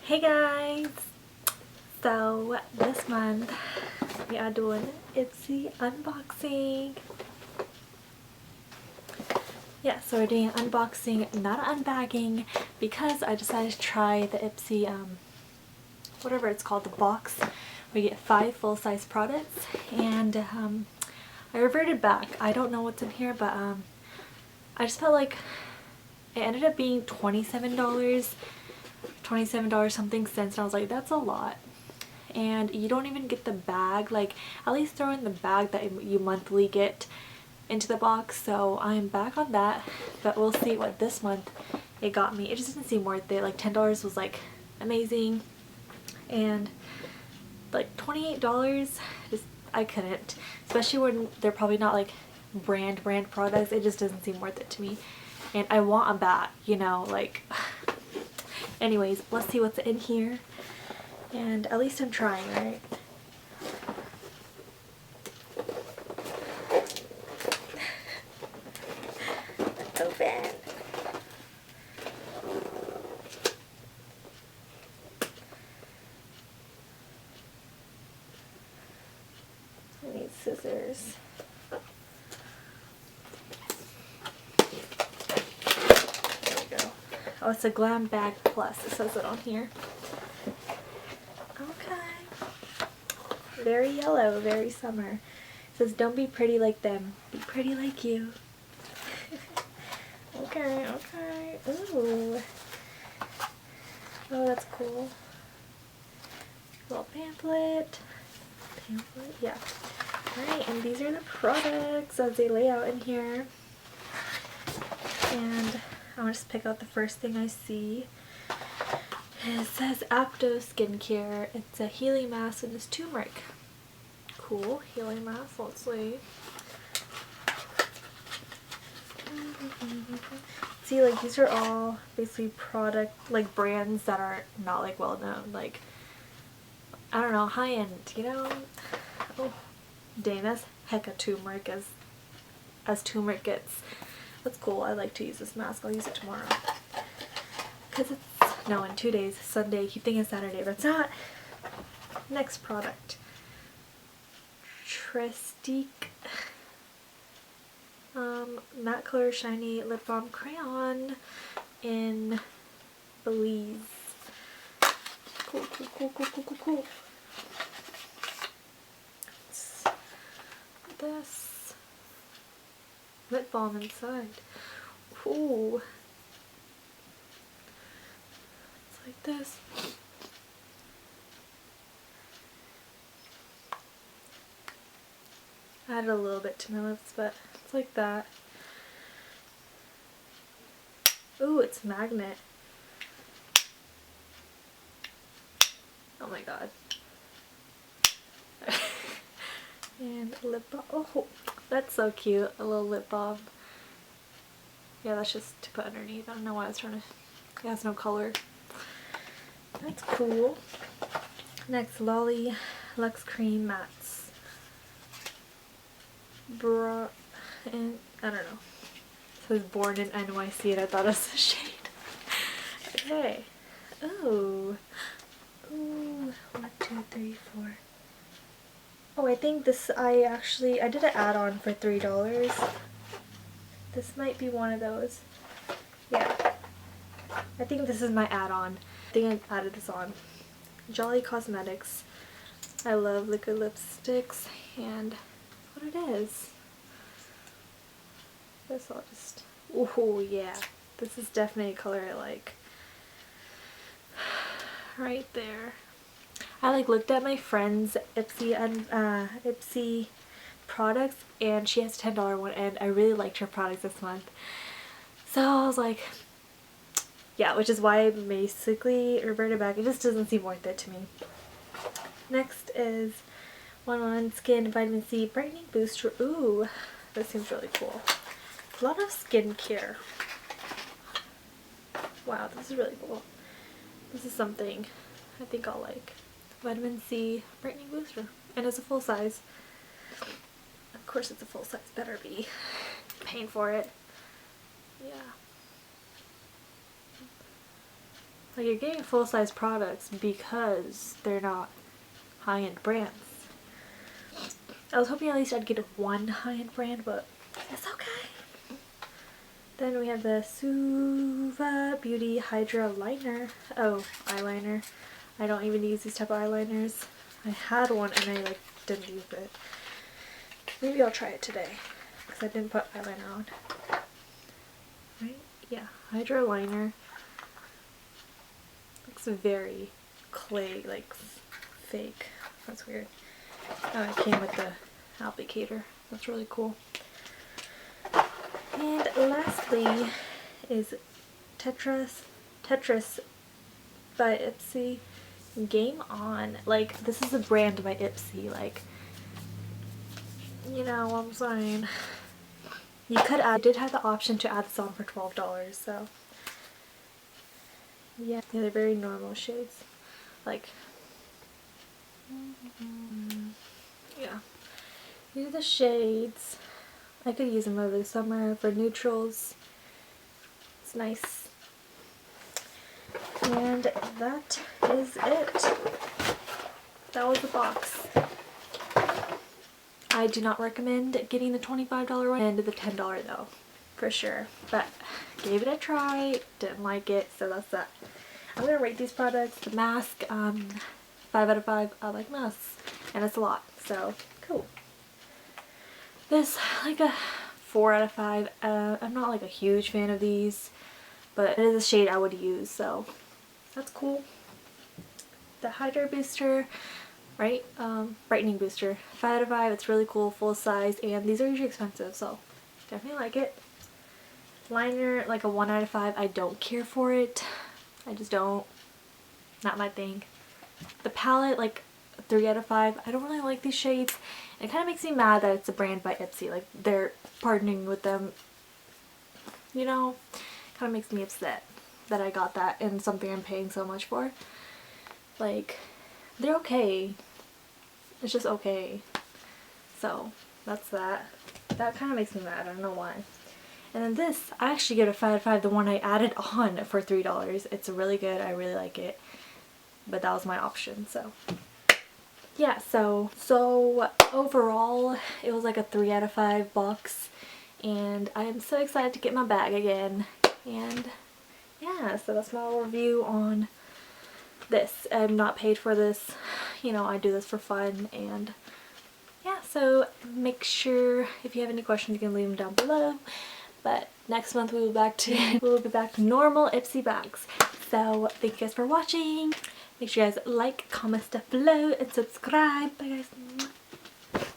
Hey guys! So this month we are doing Ipsy unboxing. Yeah, so we're doing an unboxing, not an unbagging, because I decided to try the Ipsy, whatever it's called, the box. We get 5 full-size products, and I reverted back. I don't know what's in here, but I just felt like it ended up being $27 something cents, and I was like, that's a lot. And you don't even get the bag, like at least throw in the bag that you monthly get into the box. So I'm back on that, but we'll see what this month it got me. It just didn't seem worth it. Like $10 was like amazing, and like $28 just I couldn't, especially when they're probably not like brand products. It just doesn't seem worth it to me, and I want a bat, you know, like anyways, let's see what's in here, and at least I'm trying, right? Let's open. I need scissors. There we go. Oh, it's a Glam Bag Plus. It says it on here. Okay. Very yellow, very summer. It says, don't be pretty like them, be pretty like you. Okay. Ooh. Oh, that's cool. Little pamphlet. Yeah. Alright, and these are the products as they lay out in here. And I'll just pick out the first thing I see. It says Apto Skincare. It's a healing mask and it's turmeric. Cool, healing mask. Let's see. See, like these are all basically product, like brands that are not like well known, like I don't know, high end, you know? Oh, dang, that's hecka turmeric as turmeric gets. That's cool. I like to use this mask. I'll use it tomorrow. Because it's, no, in 2 days, Sunday. I keep thinking Saturday, but it's not. Next product. Trestique matte color shiny lip balm crayon in Belize. Cool. It's this lip balm inside. Ooh. It's like this. I added a little bit to my lips, but it's like that. Ooh, it's magnet. Oh my god. And lip balm. Oh, that's so cute. A little lip balm. Yeah, that's just to put underneath. I don't know why I was trying to... It has no color. That's cool. Next, Lolly Luxe Cream Mattes. And I don't know. It says born in NYC and I thought it was a shade. Okay. Oh. Ooh. 1, 2, 3, 4. Oh, I think this, I did an add-on for $3. This might be one of those. Yeah. I think this is my add-on. I think I added this on. Jolly Cosmetics. I love liquid lipsticks, and what it is. This I'll just, oh yeah, this is definitely a color I like. Right there. I like looked at my friend's Ipsy and Ipsy products, and she has a $10 one, and I really liked her products this month. So I was like, yeah, which is why I basically reverted back. It just doesn't seem worth it to me. Next is 1-on-1 Skin Vitamin C Brightening Booster. Ooh, this seems really cool. A lot of skincare. Wow, this is really cool. This is something I think I'll like. Vitamin C Brightening Booster. And it's a full size. Of course it's a full size. Better be. Paying for it. Yeah. Like, you're getting full-size products because they're not high-end brands. I was hoping at least I'd get one high-end brand, but it's okay. Then we have the Suva Beauty Hydra Liner. Oh, eyeliner. I don't even use these type of eyeliners. I had one and I like didn't use it. Maybe I'll try it today because I didn't put eyeliner on. Right? Yeah, Hydra Liner. Looks very clay, like fake. That's weird. It came with the applicator. That's really cool. And lastly is Tetris by Ipsy. Game On. Like, this is a brand by Ipsy. Like, you know what I'm saying. You could add, I did have the option to add this on for $12, so yeah, they're very normal shades. Like, yeah, these are the shades. I could use them over the summer for neutrals. It's nice. And that is it. That was the box. I do not recommend getting the $25 one and the $10 though, for sure. But gave it a try, didn't like it, so that's that. I'm gonna rate these products. The mask, 5 out of 5. I like masks, and it's a lot, so cool. This, like a 4 out of 5. I'm not like a huge fan of these, but it is a shade I would use, so that's cool. The Hydra Booster, right? Brightening Booster, 5 out of 5. It's really cool, full size, and these are usually expensive, so definitely like it. Liner, like a 1 out of 5. I don't care for it. I just don't. Not my thing. The palette, like 3 out of 5. I don't really like these shades. It kind of makes me mad that it's a brand by Ipsy. Like, they're partnering with them. You know, kind of makes me upset that I got that in something I'm paying so much for. Like, they're okay. It's just okay. So, that's that. That kind of makes me mad. I don't know why. And then this, I actually get a 5 out of 5, the one I added on for $3. It's really good. I really like it. But that was my option, so. Yeah, so overall, it was like a 3 out of 5 box. And I am so excited to get my bag again. And yeah, so that's my little review on this. I'm not paid for this. You know, I do this for fun. And yeah, so make sure if you have any questions, you can leave them down below. But next month we will be back to normal Ipsy bags. So thank you guys for watching. Make sure you guys like, comment stuff below, and subscribe. Bye guys.